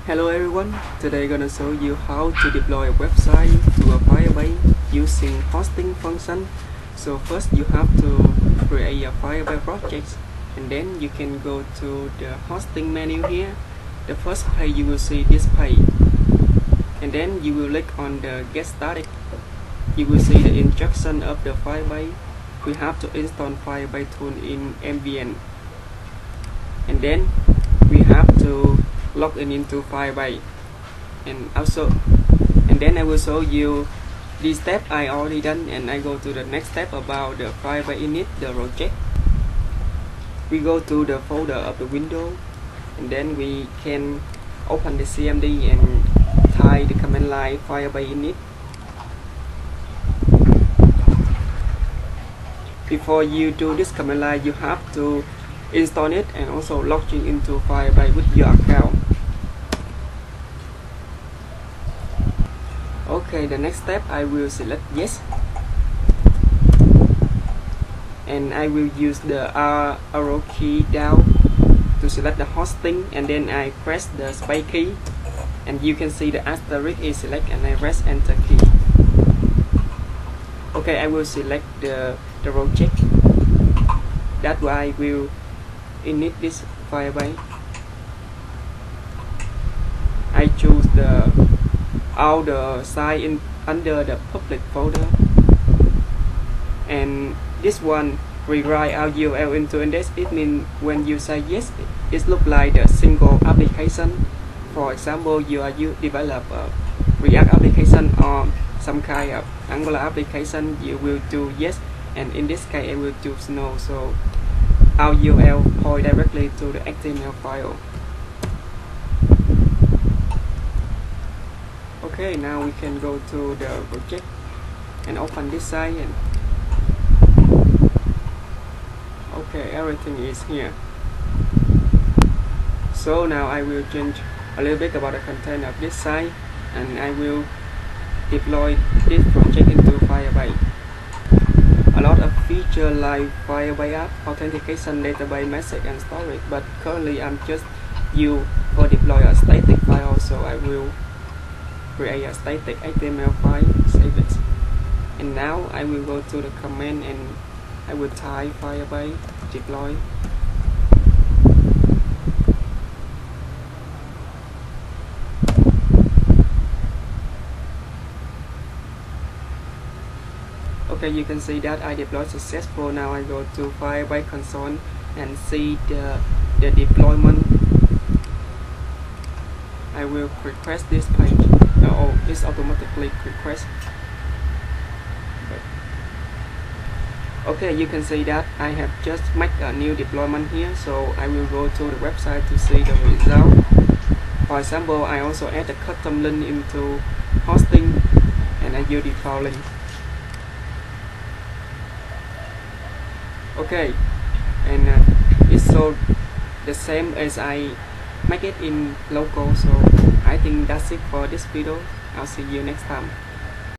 Hello everyone, today I'm gonna show you how to deploy a website to a Firebase using hosting function. So first you have to create a Firebase project, and then you can go to the hosting menu here. The first page you will see this page, and then you will click on the get started. You will see the instruction of the Firebase. We have to install Firebase tool in MVN, and then we have to log into Firebase, and then I will show you this step I already done, and I go to the next step about the Firebase init the project. We go to the folder of the window, and then we can open the CMD and type the command line Firebase init. Before you do this command line, you have to install it and also log into Firebase with your account. Okay, the next step I will select yes, and I will use the arrow key down to select the hosting, and then I press the space key, and you can see the asterisk is select, and I press enter key. Okay, I will select the project. That's why I will init this Firebase. I choose all the site under the public folder, and this one rewrite our URL into index. It means when you say yes, it looks like the single application. For example, you develop a React application or some kind of Angular application, you will do yes, and in this case I will choose no, so our URL point directly to the HTML file. Okay, now we can go to the project and open this site, and okay, everything is here. So now I will change a little bit about the content of this site, and I will deploy this project into Firebase. A lot of features like Firebase app, authentication, database, message, and storage, but currently I'm just use for deploy a static file, so I will create a static HTML file, save it, and now I will go to the command and I will type Firebase deploy. Okay, you can see that I deployed successful. Now I go to Firebase console and see the deployment. I will request this page. Oh, it's automatically request. Okay, you can see that I have just made a new deployment here, so I will go to the website to see the result. For example, I also add a custom link into hosting, and I use default link. Okay, and it's so the same as I make it in local, so I think that's it for this video. I'll see you next time.